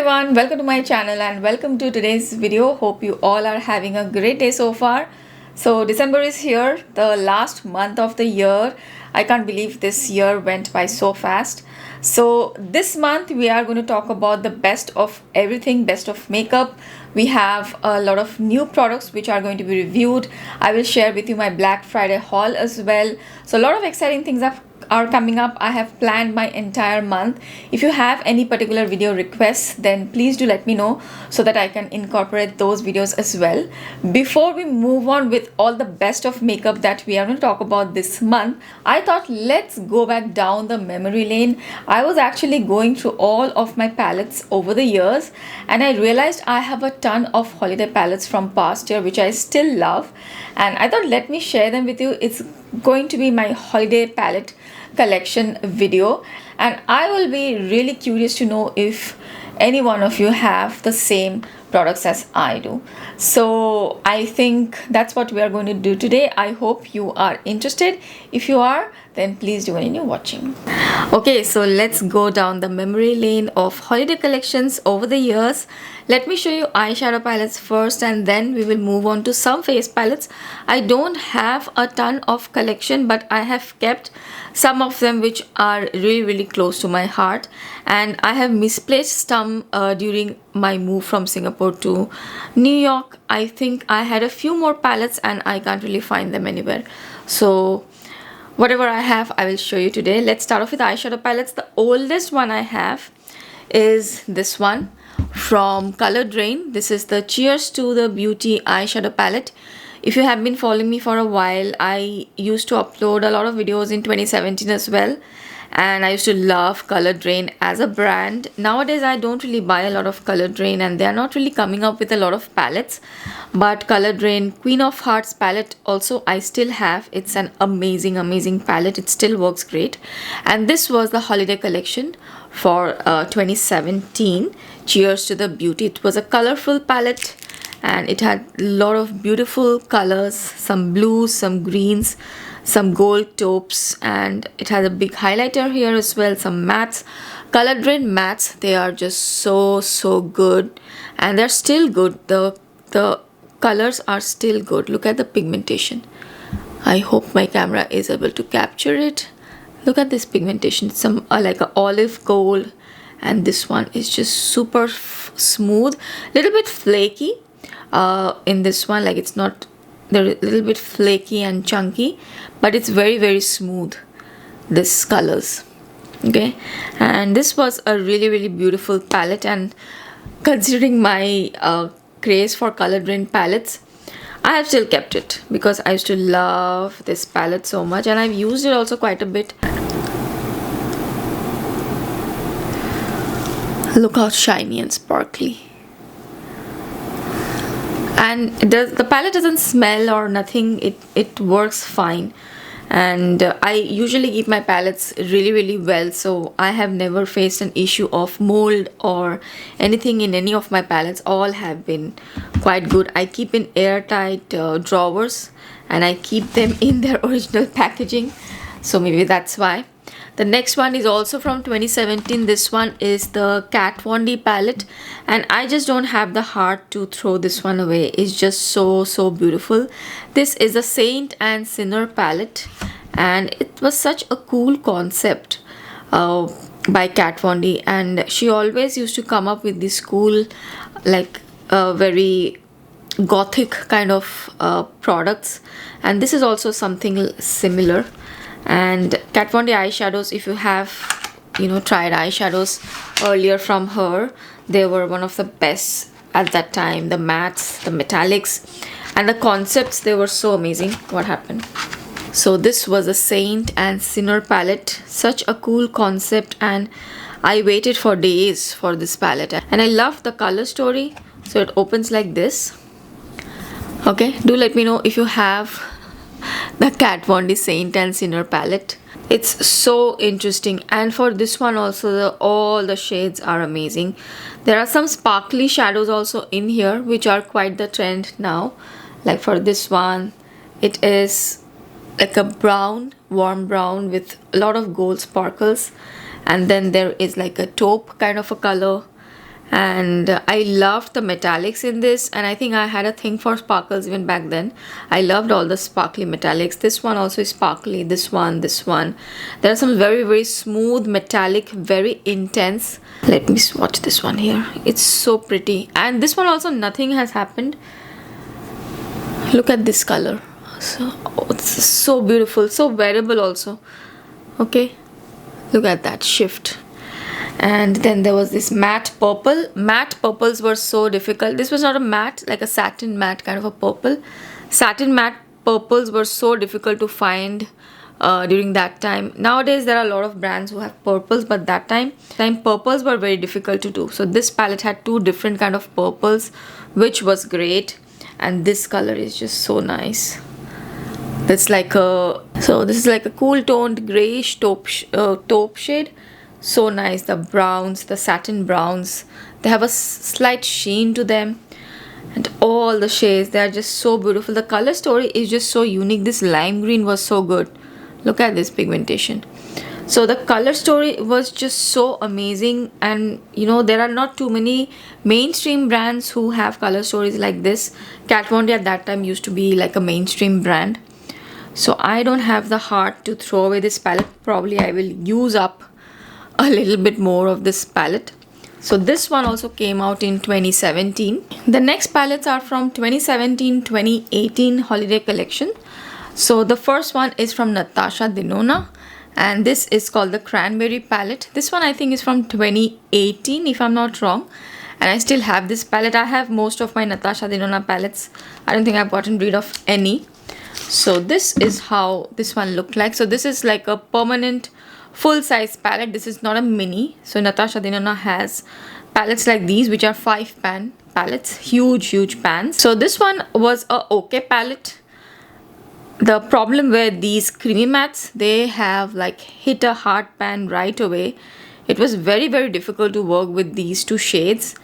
everyone, welcome to my channel and welcome to today's video. Hope you all are having a great day so far. So December is here, the last month of the year. I can't believe this year went by so fast. So this month we are going to talk about the best of everything, best of makeup. We have a lot of new products which are going to be reviewed. I will share with you my Black Friday haul as well. So a lot of exciting things are coming up. I have planned my entire month. If you have any particular video requests, then please do let me know so that I can incorporate those videos as well. Before we move on with all the best of makeup that we are going to talk about this month, I thought let's go back down the memory lane. I was actually going through all of my palettes over the years and I realized I have a ton of holiday palettes from past year which I still love, and I thought let me share them with you. It's going to be my holiday palette collection video and I will be really curious to know if any one of you have the same products as I do. So I think that's what we are going to do today. I hope you are interested. If you are, then please do continue watching. Okay, so let's go down the memory lane of holiday collections over the years. Let me show you eyeshadow palettes first and then we will move on to some face palettes. I don't have a ton of collection, but I have kept some of them which are really close to my heart, and I have misplaced some during my move from Singapore to New York. I think I had a few more palettes and I can't really find them anywhere. So whatever I have, I will show you today. Let's start off with eyeshadow palettes. The oldest one I have is this one from Color Drain. This is the Cheers to the Beauty eyeshadow palette. If you have been following me for a while, I used to upload a lot of videos in 2017 as well, and I used to love Color Drain as a brand. Nowadays I don't really buy a lot of Color Drain and they are not really coming up with a lot of palettes, but Color Drain Queen of Hearts palette also I still have. It's an amazing palette. It still works great, and this was the holiday collection for 2017, Cheers to the Beauty. It was a colorful palette and it had a lot of beautiful colors, some blues, some greens, some gold taupes, and it has a big highlighter here as well, some mattes. Color Drain mattes, they are just so good and they're still good. The colors are still good. Look at the pigmentation. I hope my camera is able to capture it. Look at this pigmentation. It's some like an olive gold, and this one is just super smooth, little bit flaky in this one, like it's not, they're a little bit flaky and chunky, but it's very smooth, this colors. Okay, and this was a really beautiful palette, and considering my craze for Color Drain palettes, I have still kept it because I used to love this palette so much and I've used it also quite a bit. Look how shiny and sparkly. And the palette doesn't smell or nothing. It works fine, and I usually keep my palettes really well, so I have never faced an issue of mold or anything in any of my palettes. All have been quite good. I keep in airtight drawers and I keep them in their original packaging, so maybe that's why. The next one is also from 2017. This one is the Kat Von D palette, and I just don't have the heart to throw this one away. It's just so beautiful. This is a Saint and Sinner palette, and it was such a cool concept by Kat Von D, and she always used to come up with this cool, like very gothic kind of products, and this is also something similar. And Kat Von D eyeshadows, if you have tried eyeshadows earlier from her, they were one of the best at that time. The mattes, the metallics, and the concepts, they were so amazing. What happened? So this was a Saint and Sinner palette. Such a cool concept, and I waited for days for this palette, and I love the color story. So it opens like this. Okay, do let me know if you have the Kat Von D Saint and Sinner palette. It's so interesting, and for this one also all the shades are amazing. There are some sparkly shadows also in here which are quite the trend now. Like for this one, it is like a brown, warm brown with a lot of gold sparkles, and then there is like a taupe kind of a color, And I loved the metallics in this, and I think I had a thing for sparkles even back then. I loved all the sparkly metallics. This one also is sparkly, this one. There are some very, very smooth metallic, very intense. Let me swatch this one here. It's so pretty, and this one also nothing has happened. Look at this color. So it's so beautiful, so wearable also. Okay, look at that shift. And then there was this matte purple. Matte purples were so difficult. This was not a matte, like a satin matte kind of a purple. Satin matte purples were so difficult to find during that time. Nowadays there are a lot of brands who have purples, but that time purples were very difficult to do. So this palette had two different kind of purples, which was great. And this color is just so nice. This is like a cool toned grayish taupe shade. So nice. The browns, the satin browns, they have a slight sheen to them, and all the shades, they are just so beautiful. The color story is just so unique. This lime green was so good. Look at this pigmentation. So the color story was just so amazing, and you know, there are not too many mainstream brands who have color stories like this. Kat Von D at that time used to be like a mainstream brand. So I don't have the heart to throw away this palette. Probably I will use up a little bit more of this palette. So this one also came out in 2017. The next palettes are from 2017-2018 holiday collection. So the first one is from Natasha Denona, and this is called the Cranberry palette. This one I think is from 2018 if I'm not wrong, and I still have this palette. I have most of my Natasha Denona palettes. I don't think I've gotten rid of any. So this is how this one looked like. So this is like a permanent full size palette. This is not a mini. So Natasha Denona has palettes like these, which are 5-pan palettes, huge pans. So this one was a okay palette. The problem with these creamy mattes, they have like hit a hard pan right away. It was very difficult to work with these two shades.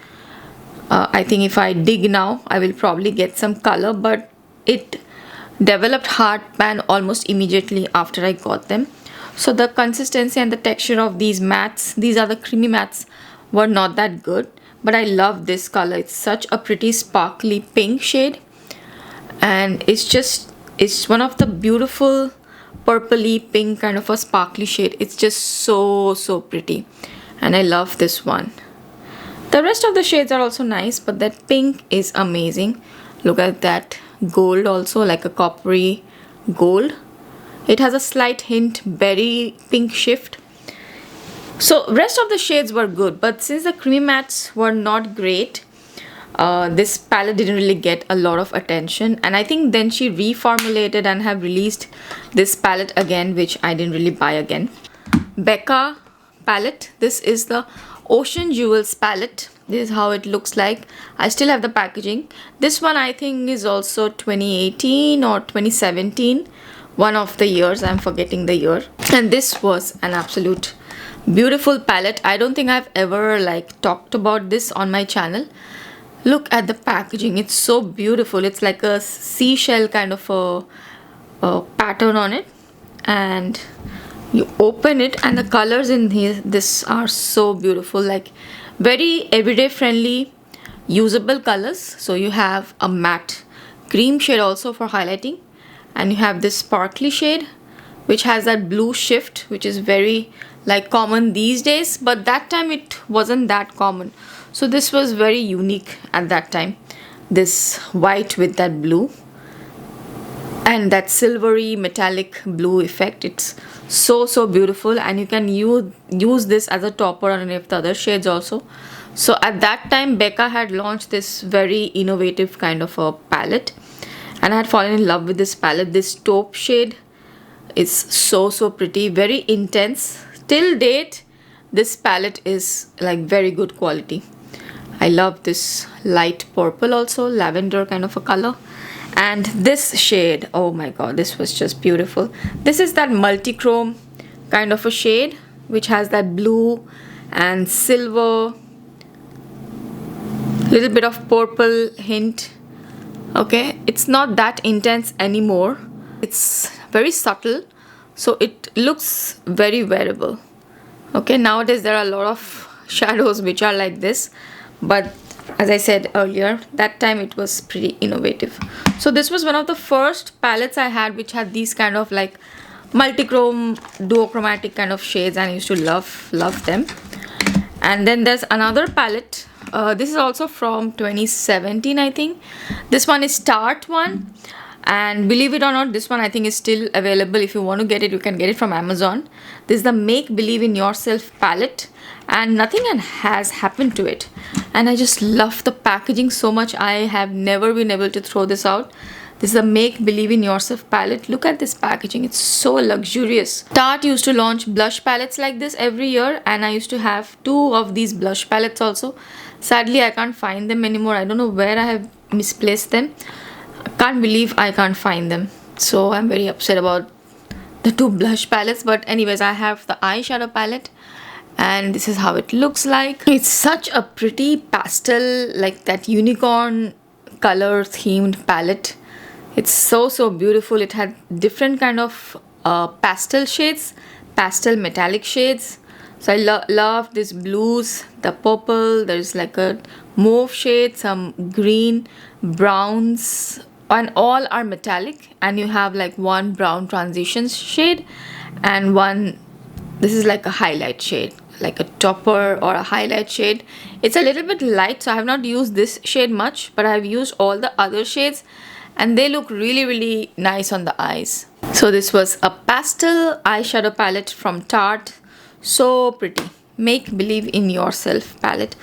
I think if I dig now, I will probably get some color, but it developed hard pan almost immediately after I got them. So the consistency and the texture of these mattes, these are the creamy mattes, were not that good. But I love this color. It's such a pretty sparkly pink shade, and it's one of the beautiful purpley pink kind of a sparkly shade. It's just so pretty, and I love this one. The rest of the shades are also nice, but that pink is amazing. Look at that gold, also like a coppery gold. It has a slight hint berry pink shift. So rest of the shades were good, but since the creamy mattes were not great, this palette didn't really get a lot of attention. And I think then she reformulated and have released this palette again, which I didn't really buy again. Becca palette. This is the Ocean Jewels palette. This is how it looks like. I still have the packaging. This one I think is also 2018 or 2017. One of the years, I'm forgetting the year. And this was an absolute beautiful palette. I don't think I've ever like talked about this on my channel. Look at the packaging. It's so beautiful. It's like a seashell kind of a pattern on it, and you open it and the colors in here, this are so beautiful, like very everyday friendly usable colors. So you have a matte cream shade also for highlighting, and you have this sparkly shade which has that blue shift, which is very like common these days, but that time it wasn't that common. So this was very unique at that time, this white with that blue and that silvery metallic blue effect. It's so beautiful, and you can use this as a topper on any of the other shades also. So at that time Becca had launched this very innovative kind of a palette, and I had fallen in love with this palette. This taupe shade is so pretty, very intense. Till date this palette is like very good quality. I love this light purple also, lavender kind of a color. And this shade, oh my god, this was just beautiful. This is that multi-chrome kind of a shade which has that blue and silver, little bit of purple hint. Okay, it's not that intense anymore. It's very subtle, so it looks very wearable. Okay, nowadays there are a lot of shadows which are like this, but as I said earlier, that time it was pretty innovative. So this was one of the first palettes I had which had these kind of like multichrome duochromatic kind of shades, and I used to love them. And then there's another palette. This is also from 2017, I think. This one is Tarte one, and believe it or not, this one I think is still available. If you want to get it, you can get it from Amazon. This is the Make Believe in Yourself palette, and nothing has happened to it, and I just love the packaging so much. I have never been able to throw this out. This is a Make Believe in Yourself palette. Look at this packaging. It's so luxurious. Tarte used to launch blush palettes like this every year, and I used to have 2 of these blush palettes also. Sadly, I can't find them anymore. I don't know where I have misplaced them. I can't believe I can't find them. So I'm very upset about the 2 blush palettes. But anyways, I have the eyeshadow palette, and this is how it looks like. It's such a pretty pastel, like that unicorn color themed palette. It's so beautiful. It had different kind of pastel shades, pastel metallic shades. So I love these blues, the purple, there's like a mauve shade, some green, browns, and all are metallic. And you have like one brown transition shade and one, this is like a highlight shade, like a topper or a highlight shade. It's a little bit light, so I have not used this shade much, but I have used all the other shades, and they look really nice on the eyes. So this was a pastel eyeshadow palette from Tarte. So pretty. Make Believe in Yourself palette.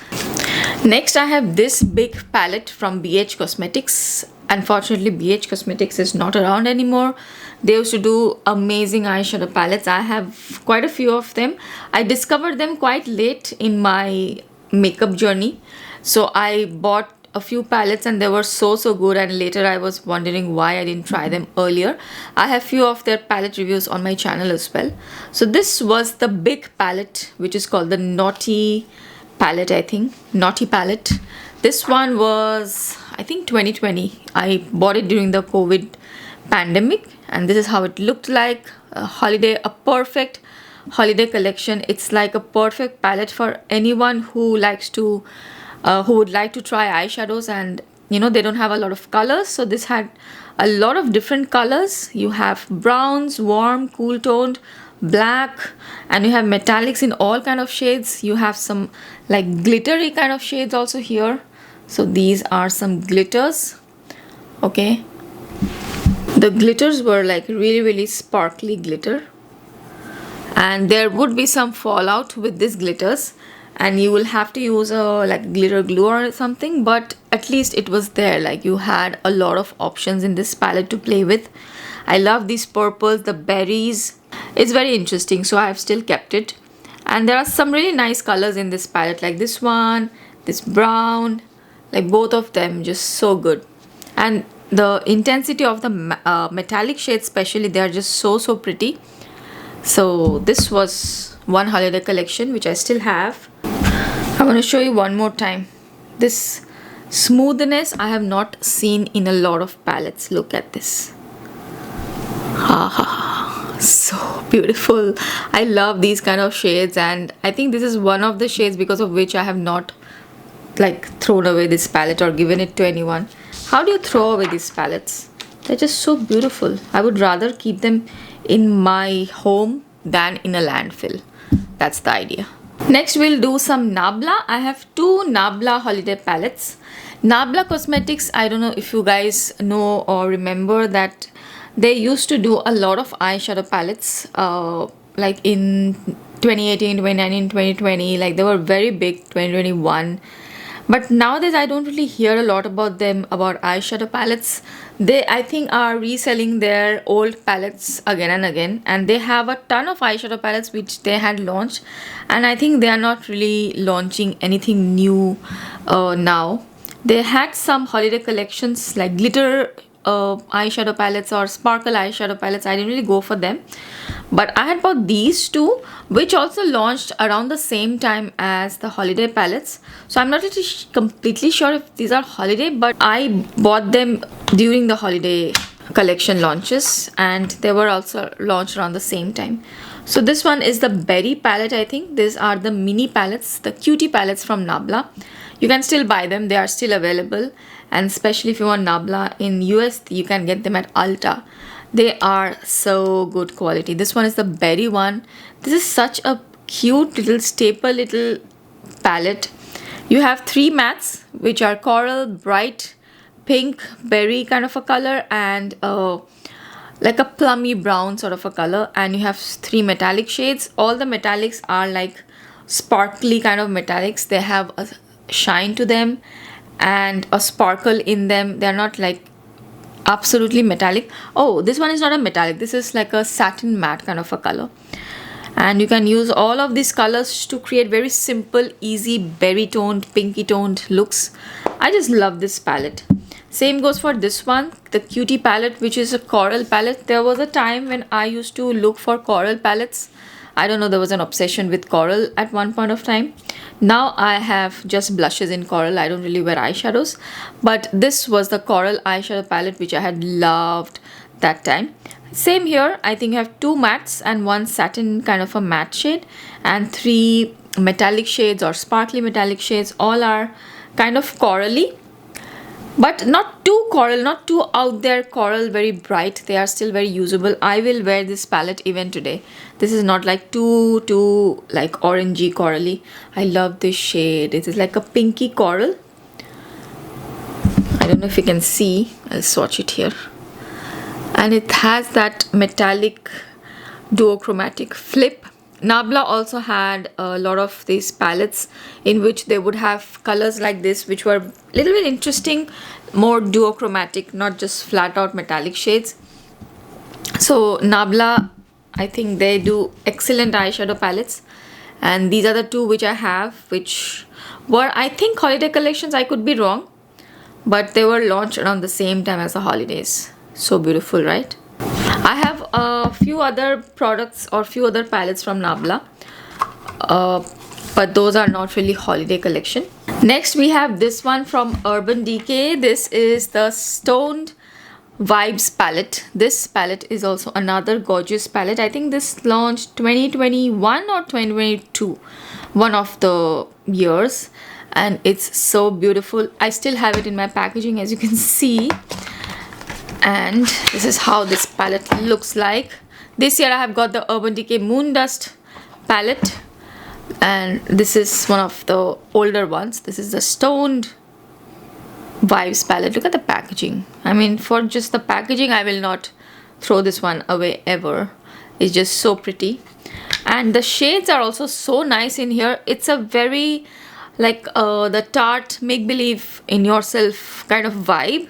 Next, I have this big palette from BH Cosmetics. Unfortunately, BH Cosmetics is not around anymore. They used to do amazing eyeshadow palettes. I have quite a few of them. I discovered them quite late in my makeup journey. So I bought a few palettes and they were so good, and later I was wondering why I didn't try them earlier. I have few of their palette reviews on my channel as well. So this was the big palette, which is called the Naughty palette, I think. Naughty palette. This one was, I think, 2020. I bought it during the COVID pandemic, and this is how it looked like. A perfect holiday collection. It's like a perfect palette for anyone who likes to who would like to try eyeshadows, and you know, they don't have a lot of colors. So this had a lot of different colors. You have browns, warm, cool toned, black, and you have metallics in all kind of shades. You have some like glittery kind of shades also here. So these are some glitters. Okay, the glitters were like really sparkly glitter, and there would be some fallout with these glitters, and you will have to use a like glitter glue or something, but at least it was there. Like, you had a lot of options in this palette to play with. I love these purples, the berries. It's very interesting, so I have still kept it. And there are some really nice colors in this palette, like this one, this brown, like both of them just so good. And the intensity of the metallic shades especially, they are just so pretty. So this was one holiday collection which I still have. I want to show you one more time. This smoothness I have not seen in a lot of palettes. Look at this. So beautiful. I love these kind of shades, and I think this is one of the shades because of which I have not like thrown away this palette or given it to anyone. How do you throw away these palettes? They're just so beautiful. I would rather keep them in my home than in a landfill. That's the idea. Next, we'll do some Nabla. I have 2 Nabla holiday palettes. Nabla Cosmetics, I don't know if you guys know or remember that they used to do a lot of eyeshadow palettes like in 2018, 2019, 2020. Like, they were very big, 2021. But nowadays I don't really hear a lot about them, about eyeshadow palettes. They, I think, are reselling their old palettes again and again, and they have a ton of eyeshadow palettes which they had launched, and I think they are not really launching anything new now. They had some holiday collections like glitter eyeshadow palettes or sparkle eyeshadow palettes. I didn't really go for them, but I had bought these 2 which also launched around the same time as the holiday palettes. So I'm not really completely sure if these are holiday, but I bought them during the holiday collection launches, and they were also launched around the same time. So this one is the berry palette. I think these are the mini palettes, the cutie palettes from Nabla. You can still buy them, they are still available, and especially if you want Nabla in US, you can get them at Ulta. They are so good quality. This one is the berry one. This is such a cute little staple little palette. You have 3 mattes, which are coral, bright pink, berry kind of a color, and like a plummy brown sort of a color, and you have 3 metallic shades. All the metallics are like sparkly kind of metallics. They have a shine to them and a sparkle in them. They're not like absolutely metallic. Oh, this one is not a metallic, this is like a satin matte kind of a color. And you can use all of these colors to create very simple, easy, berry toned, pinky toned looks. I just love this palette. Same goes for this one, the Cutie palette, which is a coral palette. There was a time when I used to look for coral palettes. I don't know, there was an obsession with coral at one point of time. Now I have just blushes in coral. I don't really wear eyeshadows, but this was the coral eyeshadow palette which I had loved that time. Same here, I think you have 2 mattes and 1 satin kind of a matte shade, and 3 metallic shades or sparkly metallic shades. All are kind of corally, but not too coral, not too out there coral, very bright. They are still very usable. I will wear this palette even today. This is not like too like orangey corally. I love this shade. It is like a pinky coral. I don't know if you can see. I'll swatch it here. And it has that metallic duochromatic flip. Nabla also had a lot of these palettes in which they would have colors like this, which were a little bit interesting, more duochromatic, not just flat out metallic shades. So Nabla, I think they do excellent eyeshadow palettes, and these are the 2 which I have, which were, I think, holiday collections. I could be wrong, but they were launched around the same time as the holidays. So beautiful, right? I have a few other products or few other palettes from Nabla, but those are not really holiday collection. Next we have this one from Urban Decay. This is the Stoned Vibes palette. This palette is also another gorgeous palette. I think this launched 2021 or 2022, one of the years, and it's so beautiful. I still have it in my packaging, as you can see. And this is how this palette looks like. This year I have got the Urban Decay Moon Dust palette, and this is one of the older ones. This is the Stoned Vibes palette. Look at the packaging. I mean, for just the packaging, I will not throw this one away ever. It's just so pretty, and the shades are also so nice in here. It's a very like the Tarte make believe in yourself kind of vibe,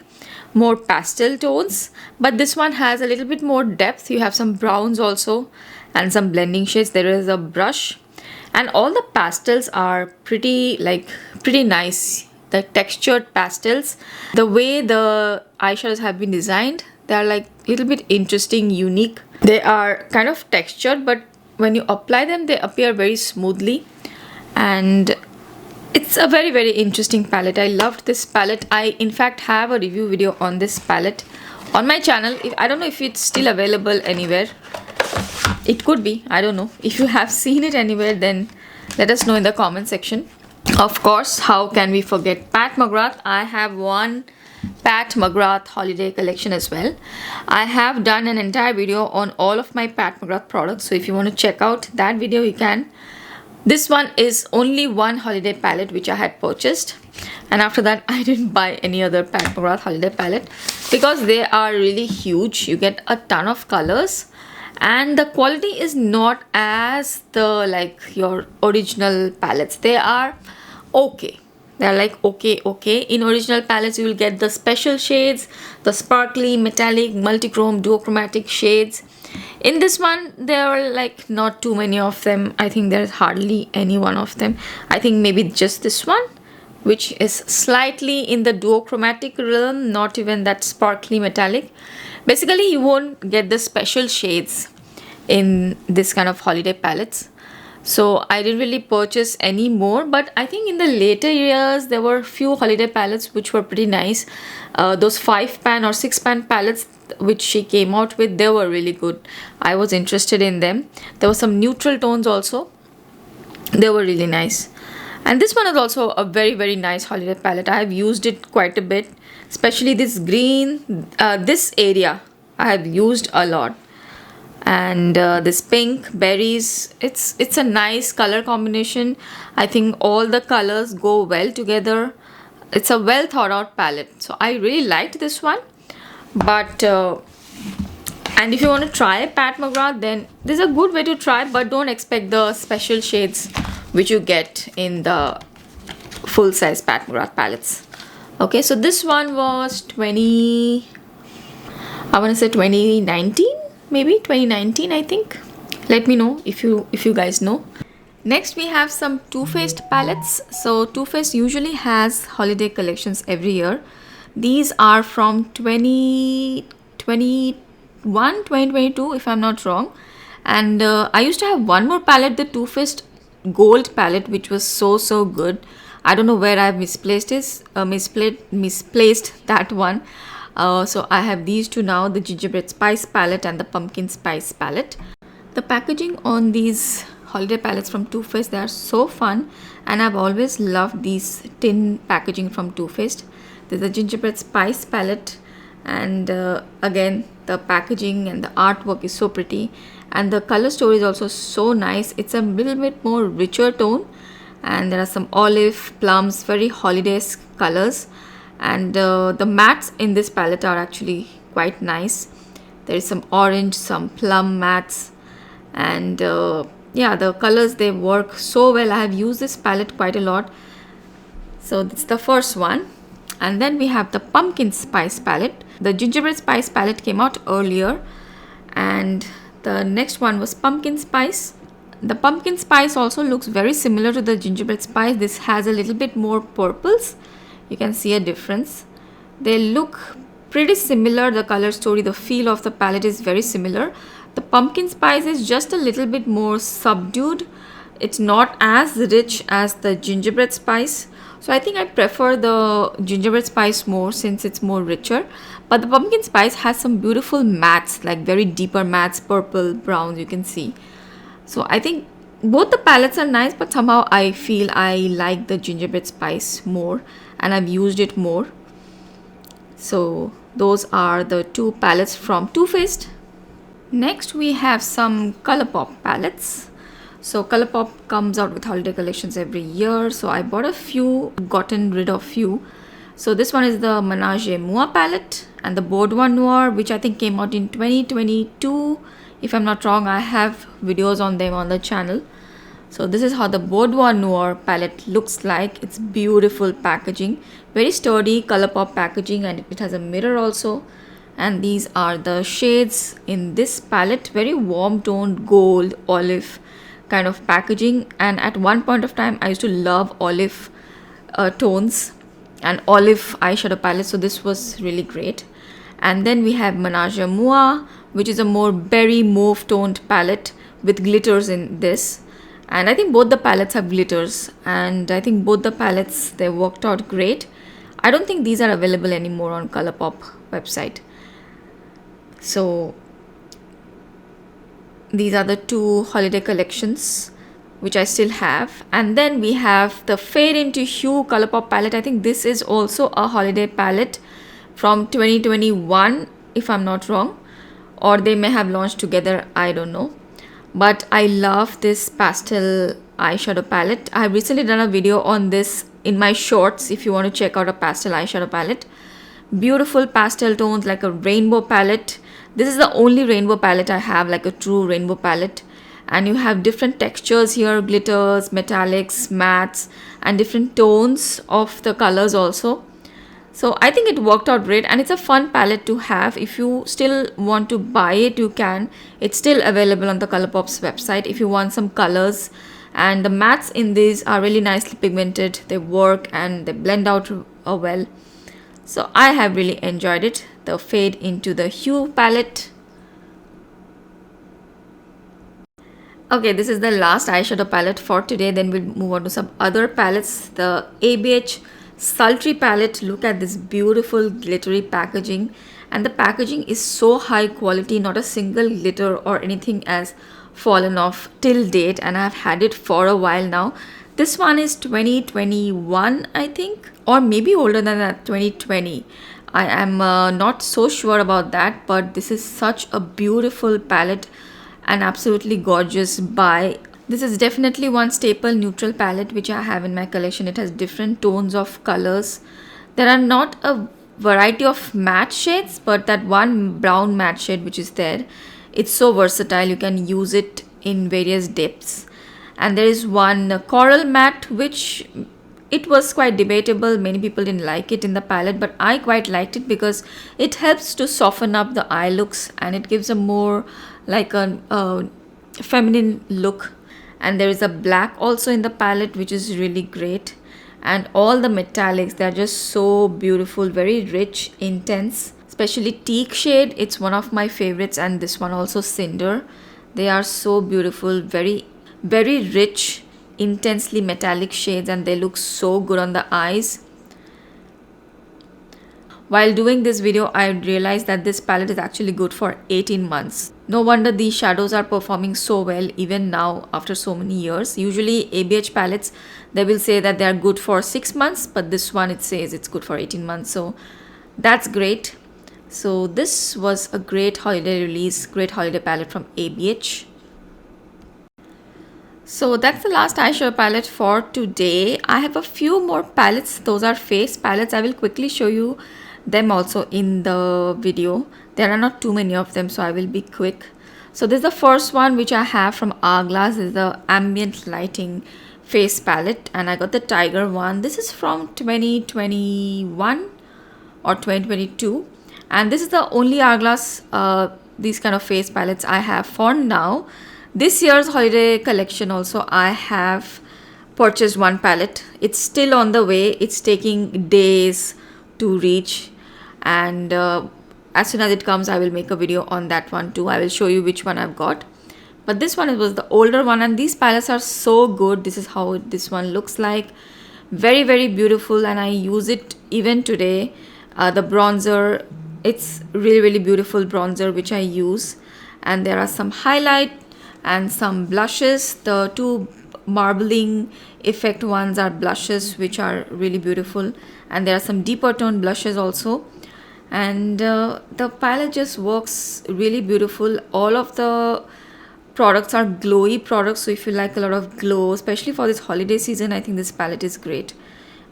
more pastel tones, but this one has a little bit more depth. You have some browns also and some blending shades. There is a brush, and all the pastels are pretty nice. The textured pastels, the way the eyeshadows have been designed, they are like a little bit interesting, unique. They are kind of textured, but when you apply them, they appear very smoothly, and it's a very interesting palette. I loved this palette. I in fact have a review video on this palette on my channel. I don't know if it's still available anywhere. It could be, I don't know. If you have seen it anywhere, then let us know in the comment section. Of course, how can we forget Pat McGrath? I have one Pat McGrath holiday collection as well. I have done an entire video on all of my Pat McGrath products, so if you want to check out that video, you can. This one is only one holiday palette which I had purchased, and after that I didn't buy any other Pat McGrath holiday palette because they are really huge. You get a ton of colors, and the quality is not as the like your original palettes. They are okay. They're like okay. In original palettes, you will get the special shades, the sparkly, metallic, multichrome, duochromatic shades. In this one, there are like not too many of them. I think there's hardly any one of them. I think maybe just this one, which is slightly in the duochromatic realm, not even that sparkly metallic. Basically, you won't get the special shades in this kind of holiday palettes. So I didn't really purchase any more, but I think in the later years there were few holiday palettes which were pretty nice. Those 5-pan or 6-pan palettes which she came out with, they were really good. I was interested in them. There were some neutral tones also. They were really nice. And this one is also a very nice holiday palette. I have used it quite a bit, especially this green, this area I have used a lot. And this pink berries, it's a nice color combination. I think all the colors go well together. It's a well thought out palette, so I really liked this one. But and if you want to try Pat McGrath, then this is a good way to try, but don't expect the special shades which you get in the full size Pat McGrath palettes. Okay, so this one was 2019, maybe 2019, I think. Let me know if you guys know. Next we have some Too Faced palettes. So Too Faced usually has holiday collections every year. These are from 2022 if I'm not wrong. And I used to have one more palette, the Too Faced gold palette, which was so good. I don't know where I've misplaced that one. So I have these two now, the gingerbread spice palette and the pumpkin spice palette. The packaging on these holiday palettes from Too Faced, they are so fun, and I've always loved these tin packaging from Too Faced. There's a gingerbread spice palette, and again the packaging and the artwork is so pretty, and the color story is also so nice. It's a little bit more richer tone, and there are some olive, plums, very holidays colors. And the mattes in this palette are actually quite nice. There is some orange, some plum mattes, and yeah, the colors, they work so well. I have used this palette quite a lot. So that's the first one. And then we have the pumpkin spice palette. The gingerbread spice palette came out earlier, and the next one was pumpkin spice. The pumpkin spice also looks very similar to the gingerbread spice. This has a little bit more purples. You can see a difference. They look pretty similar. The color story, the feel of the palette is very similar. The pumpkin spice is just a little bit more subdued. It's not as rich as the gingerbread spice. So I think I prefer the gingerbread spice more since it's more richer. But the pumpkin spice has some beautiful mattes, like very deeper mattes, purple, browns, you can see. So I think both the palettes are nice, but somehow I feel I like the gingerbread spice more, and I've used it more. So those are the two palettes from Too Faced. Next we have some Colourpop palettes. So Colourpop comes out with holiday collections every year. So I bought a few, gotten rid of few. So this one is the Menage a Moi palette, and the Boudoir Noir, which I think came out in 2022. If I'm not wrong, I have videos on them on the channel. So this is how the Boudoir Noir palette looks like. It's beautiful packaging, very sturdy Colourpop packaging, and it has a mirror also. And these are the shades in this palette, very warm toned gold, olive kind of packaging. And at one point of time, I used to love olive tones and olive eyeshadow palette, so this was really great. And then we have Menage a Moi, which is a more berry mauve toned palette with glitters in this. And I think both the palettes have glitters, and I think both the palettes, they worked out great. I don't think these are available anymore on Colourpop website. So these are the two holiday collections which I still have. And then we have the Fade into Hue Colourpop palette. I think this is also a holiday palette from 2021 if I'm not wrong, or they may have launched together, I don't know. But I love this pastel eyeshadow palette. I have recently done a video on this in my shorts if you want to check out a pastel eyeshadow palette. Beautiful pastel tones, like a rainbow palette. This is the only rainbow palette I have, like a true rainbow palette. And you have different textures here, glitters, metallics, mattes, and different tones of the colors also. So I think it worked out great, and it's a fun palette to have. If you still want to buy it, you can. It's still available on the Colourpop's website if you want some colors. And the mattes in these are really nicely pigmented. They work and they blend out well. So I have really enjoyed it. The Fade into the Hue palette. Okay, this is the last eyeshadow palette for today. Then we'll move on to some other palettes. The ABH Sultry palette. Look at this beautiful glittery packaging, and the packaging is so high quality. Not a single glitter or anything has fallen off till date, and I've had it for a while now. This one is 2021, I think, or maybe older than that, 2020. I am not so sure about that, but this is such a beautiful palette and absolutely gorgeous buy. This is definitely one staple neutral palette which I have in my collection. It has different tones of colors. There are not a variety of matte shades, but that one brown matte shade which is there, it's so versatile. You can use it in various depths. And there is one coral matte which it was quite debatable. Many people didn't like it in the palette, but I quite liked it because it helps to soften up the eye looks and it gives a more like a feminine look. And there is a black also in the palette which is really great, and all the metallics, they're just so beautiful, very rich, intense, especially teak shade. It's one of my favorites, and this one also, cinder. They are so beautiful, very rich, intensely metallic shades, and they look so good on the eyes. While doing this video, I realized that this palette is actually good for 18 months. No wonder these shadows are performing so well even now after so many years. Usually ABH palettes, they will say that they are good for 6 months, but this one, it says it's good for 18 months. So that's great. So this was a great holiday release, great holiday palette from ABH. So that's the last eyeshadow palette for today. I have a few more palettes. Those are face palettes. I will quickly show you them also in the video. There are not too many of them, so I will be quick. So this is the first one which I have from Hourglass. This is the ambient lighting face palette, and I got the tiger one. This is from 2021 or 2022, and this is the only Hourglass these kind of face palettes I have for now. This year's holiday collection also, I have purchased one palette. It's still on the way. It's taking days to reach, and as soon as it comes, I will make a video on that one too. I will show you which one I've got. But this one was the older one, and these palettes are so good. This is how this one looks like. Very beautiful, and I use it even today. The bronzer, it's really beautiful bronzer which I use, and there are some highlight and some blushes. The two marbling effect ones are blushes which are really beautiful, and there are some deeper tone blushes also. And the palette just works really beautiful. All of the products are glowy products, so if you like a lot of glow, especially for this holiday season, I think this palette is great.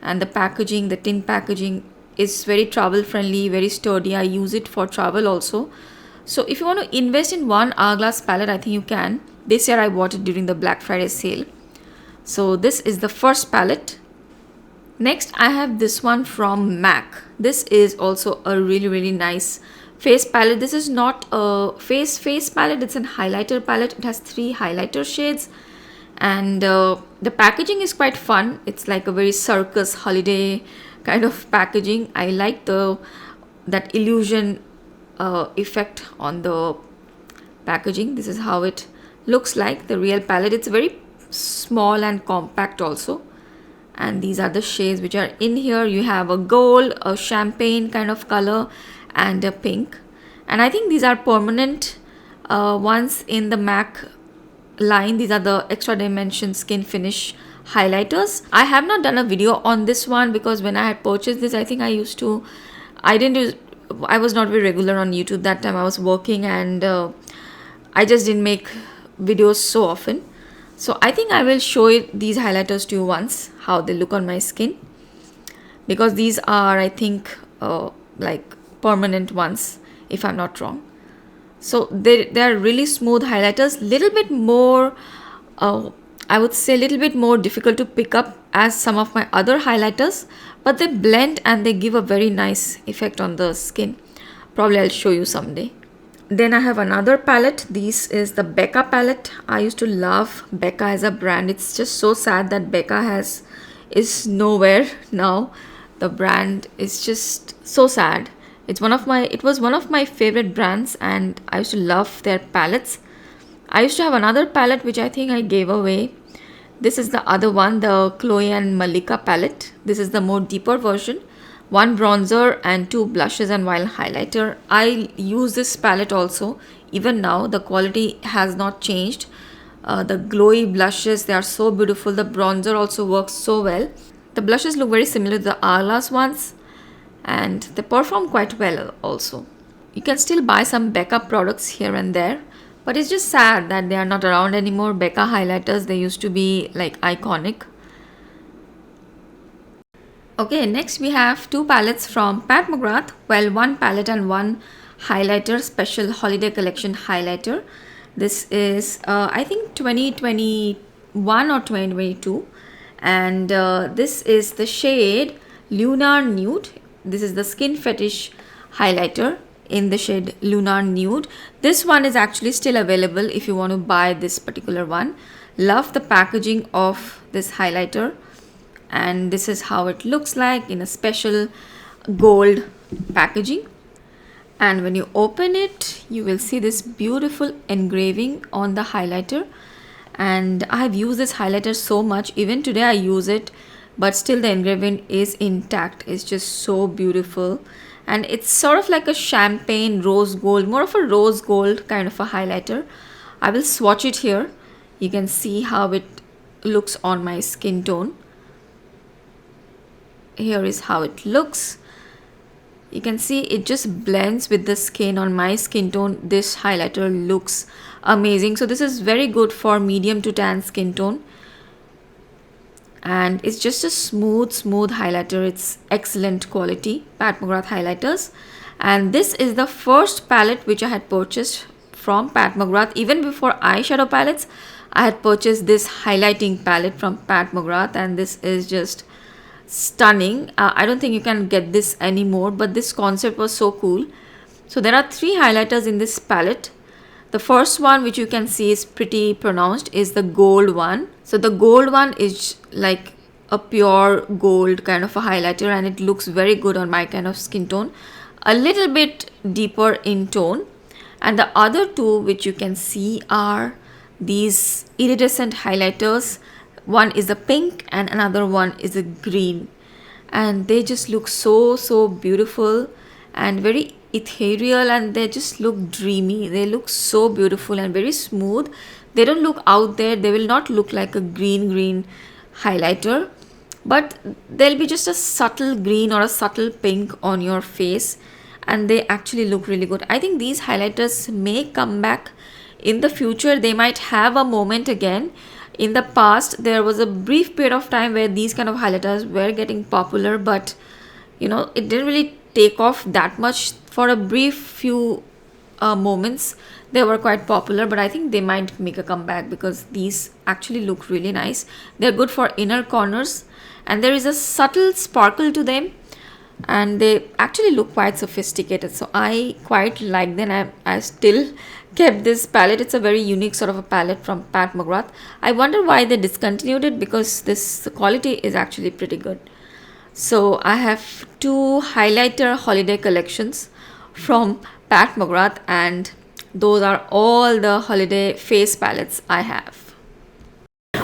And the packaging, the tin packaging, is very travel friendly, very sturdy. I use it for travel also. So if you want to invest in one Hourglass palette, I think you can. This year I bought it during the Black Friday sale. So this is the first palette. Next I have this one from MAC. This is also a really nice face palette. This is not a face palette, it's a highlighter palette. It has 3 highlighter shades, and the packaging is quite fun. It's like a very circus holiday kind of packaging. I like that illusion effect on the packaging. This is how it looks like, the real palette. It's very small and compact also, and these are the shades which are in here. You have a gold, a champagne kind of color, and a pink. And I think these are permanent ones in the MAC line. These are the extra dimension skin finish highlighters. I have not done a video on this one because when I had purchased this, I think I was not very regular on YouTube that time. I was working, and I just didn't make videos so often. So I think I will show these highlighters to you once, how they look on my skin, because these are, I think, like permanent ones, if I'm not wrong. So they are really smooth highlighters, little bit more, I would say, a little bit more difficult to pick up as some of my other highlighters, but they blend and they give a very nice effect on the skin. Probably I'll show you someday. Then I have another palette. This is the Becca palette. I used to love Becca as a brand. It's just so sad that Becca is nowhere now. The brand is just so sad. It was one of my favorite brands, and I used to love their palettes. I used to have another palette which I think I gave away. This is the other one, the Chloe and Malika palette. This is the more deeper version. 1 bronzer and 2 blushes and one highlighter. I use this palette also. Even now, the quality has not changed. The glowy blushes, they are so beautiful. The bronzer also works so well. The blushes look very similar to the Hourglass ones, and they perform quite well also. You can still buy some Becca products here and there, but it's just sad that they are not around anymore. Becca highlighters, they used to be like iconic. Okay, next we have two palettes from Pat McGrath. Well, one palette and one highlighter, special holiday collection highlighter. This is I think 2021 or 2022, and this is the shade Lunar Nude. This is the Skin Fetish highlighter in the shade Lunar Nude. This one is actually still available if you want to buy this particular one. Love the packaging of this highlighter, and this is how it looks like in a special gold packaging. And when you open it, you will see this beautiful engraving on the highlighter. And I have used this highlighter so much, even today I use it, but still the engraving is intact. It's just so beautiful, and it's sort of like a champagne rose gold, more of a rose gold kind of a highlighter. I will swatch it here. You can see how it looks on my skin tone. Here is how it looks. You can see it just blends with the skin. On my skin tone, this highlighter looks amazing. So this is very good for medium to tan skin tone, and it's just a smooth highlighter. It's excellent quality Pat McGrath highlighters. And this is the first palette which I had purchased from Pat McGrath. Even before eyeshadow palettes, I had purchased this highlighting palette from Pat McGrath, and this is just stunning. I don't think you can get this anymore, but this concept was so cool. So there are three highlighters in this palette. The first one, which you can see is pretty pronounced, is the gold one. So the gold one is like a pure gold kind of a highlighter, and it looks very good on my kind of skin tone, a little bit deeper in tone. And the other two which you can see are these iridescent highlighters. One is a pink and another one is a green, and they just look so beautiful and very ethereal, and they just look dreamy. They look so beautiful and very smooth. They don't look out there. They will not look like a green highlighter, but there'll be just a subtle green or a subtle pink on your face, and they actually look really good. I think these highlighters may come back in the future. They might have a moment again. In the past, there was a brief period of time where these kind of highlighters were getting popular, but you know, it didn't really take off that much. For a brief few moments, they were quite popular, but I think they might make a comeback because these actually look really nice. They're good for inner corners, and there is a subtle sparkle to them, and they actually look quite sophisticated. So I quite like them. I still kept this palette. It's a very unique sort of a palette from Pat McGrath. I wonder why they discontinued it, because this quality is actually pretty good. So I have two highlighter holiday collections from Pat McGrath, and those are all the holiday face palettes I have.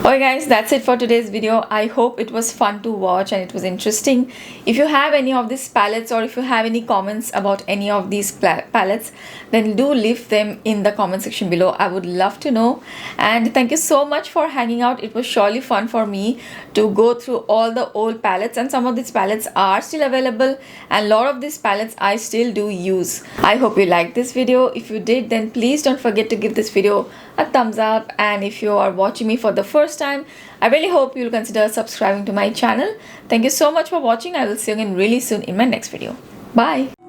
Okay guys, that's it for today's video. I hope it was fun to watch and it was interesting. If you have any of these palettes, or if you have any comments about any of these palettes, then do leave them in the comment section below. I would love to know. And thank you so much for hanging out. It was surely fun for me to go through all the old palettes, and some of these palettes are still available, and a lot of these palettes I still do use. I hope you liked this video. If you did, then please don't forget to give this video a thumbs up, and if you are watching me for the first time, I really hope you'll consider subscribing to my channel. Thank you so much for watching. I will see you again really soon in my next video. Bye.